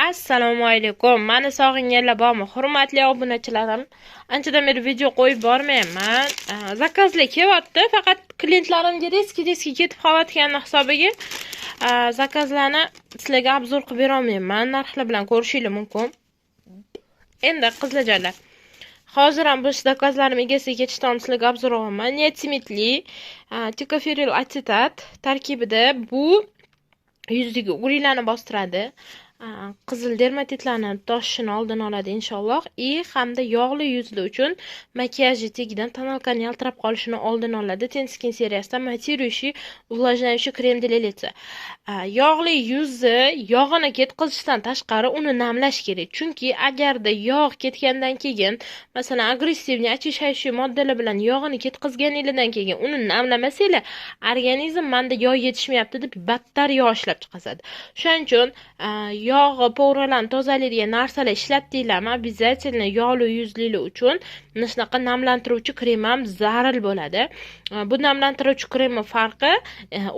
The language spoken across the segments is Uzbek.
Assalomu alaykum. Mani sog'inganlar bormi? Hurmatli obunachilarim. Anchadan beri video qo'yib bormayman. Zakazlar kelyapti, faqat klientlarimga riski ketib qolayotgani hisobiga zakazlarni sizlarga obzor qilib bera olmayman. Narxlar bilan ko'rishingiz mumkin. Endi qizlarjonlar, hozir ham bu zakazlarim egasiga ketishdan sizlarga obzor olaman. Niatsimetli tikoferil asetat tarkibida bu yuzdagi ugrilarni bostiradi. Qizil dermatitlarni toshishini oldini oladi inshaalloh. Hamda yog'li yuzlar uchun makiyajni tegidan tonalkani yaltirab qolishini oldini oladi. Ten Skin seriyasidan matирующий увлажняющий krem для лица. Yog'li yuzni yog'ini ketkazishdan tashqari uni namlash kerak. Chunki agarda yog' ketgandan keyin, masalan, agressivniy очищающий moddalar bilan yog'ini ketkazganingizdan keyin uni namlamasanglar, organizm menda yog' yetishmayapti deb battar yog' ishlab chiqaradi. Shuning uchun yog' po'ralarni tozalaydigan narsalar ishlatdinglarmi, обязательно yog'li yuzlilar uchun shunaqa namlantiruvchi krem ham zarur bo'ladi. Bu namlantiruvchi kremning farqi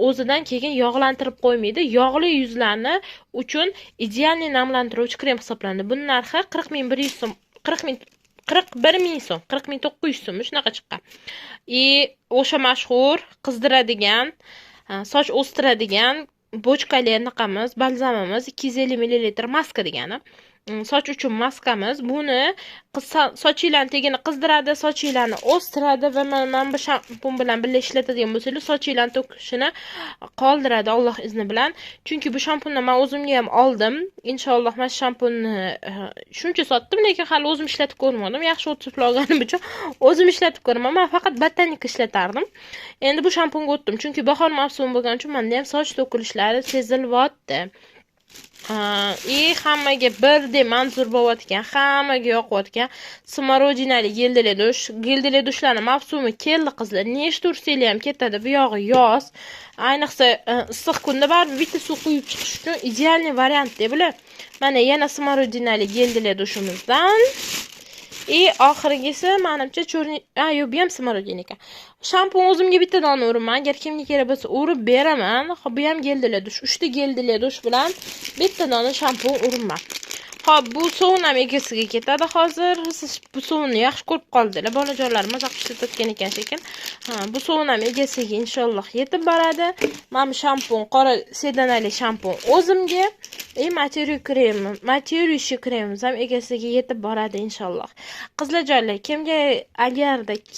o'zidan keyin yog'lantirib qo'ymaydi. Yog'li yuzlarni uchun idealniy namlantiruvchi krem hisoblanadi. Buning narxi 40.100 so'm, 41.000 so'm, 40.900 so'm shunaqa chiqqan. O'sha mashhur qizdiradigan, soch o'stiradigan bochkali naqamiz, balzamimiz 250 ml maska degani. Soch uchun maskamiz. Buni sochinglarning tegini qizdiradi, sochinglarni o'stiradi va mana bu shampun bilan birga ishlatadigan bo'lsangiz, sochinglarning to'kishini qoldiradi Alloh izni bilan. Chunki bu shampunni men o'zimga ham oldim. Inshaalloh mana shu shampunni shuncha sotdim, lekin hali o'zim ishlatib ko'rmadim. Yaxshi o'tib olganim uchun o'zim ishlatib ko'raman. Men faqat botanika ishlatardim. Endi bu shampunga o'tdim, chunki bahor mavsumi bo'lgani uchun menda ham soch to'kilishlari sezilyapti. Hammaga birdek manzur bo'layotgan, hammaga yoqayotgan smorodinali geldali dushlarni mavsumi keldi qizlar. Nechta ursanglar ham ketadi. Bu yog'i yoz. Ayniqsa issiq kunda baribir bitta suv quyib chiqish uchun idealniy variant deb bular. Mana yana smorodinali geldali dushimizdan oxirgisi menimcha yo'q, bu ham smorodin ekan. Shampun o'zimga bitta dona uraman. Agar kimga kerak bo'lsa urib beraman. Bu ham geldali dush. 3 ta geldali dush bilan bitta dona shampun uraman. Xo'p, bu sovun ham egasiga ketadi hozir. Siz bu sovunni yaxshi ko'rib qoldinglar. Bolajonlar maza ishlatayotgan ekan shekin. Bu sovun ham egasiga inshaalloh yetib boradi. Mana bu shampun, qora sedanali shampun o'zimga, matирующий kremimiz ham egasiga yetib boradi inshaalloh. Qizlarjonlar,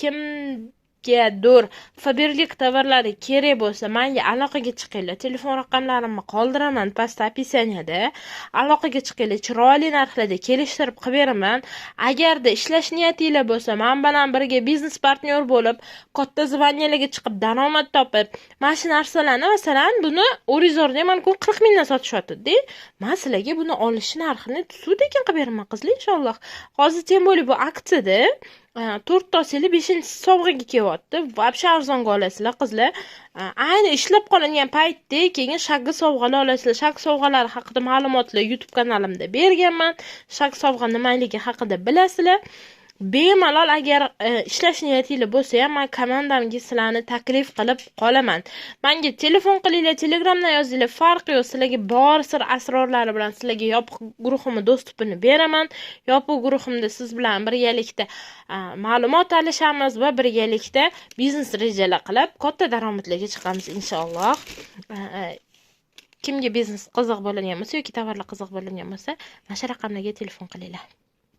kimgadir Faberlic tovarlari kerak bo'lsa, menga aloqaga chiqinglar. Telefon raqamlarimni qoldiraman pastda opisaniyada. Aloqaga chiqinglar. Chiroyli narxlarda kelishtirib qilib beraman. Agarda ishlash niyatinglar bo'lsa, men bilan birga biznes partnyor bo'lib, katta zvaniyalarga chiqib daromad topib, mana shu narsalarni, masalan, buni Orizorda men 40 mingdan sotishyapti-da. Men sizlarga buni olish narxini suvdekin qilib beraman qizlar inshaalloh. Hozir tem bo'lib bu aksiyada 4 tasili 5-chi sovg'aga kelyapti. Vobshe arzonga olasizlar qizlar. Ayni ishlab qolingan paytda keyin shagga sovg'alar olasizlar. Shag sovg'alari haqida ma'lumotlar YouTube kanalimda berganman. Shag sovg'a nimaligi haqida bilasizlar. Bemalol agar ishlash niyatingiz bo'lsa ham men komandamga sizlarni taklif qilib qolaman. Menga telefon qilinglar, Telegramdan yozinglar, farqi yo'q. Sizlarga bor sir asrorlari bilan sizlarga yopiq guruhimni dostupini beraman. Yopiq guruhimda siz bilan birgalikda ma'lumot alishamiz va birgalikda biznes rejalar qilib katta daromadlarga chiqamiz inshaalloh. Kimga biznes qiziq bo'lgan bo'lsa yoki tovarlar qiziq bo'lgan bo'lsa, mana shu raqamlarga telefon qilinglar.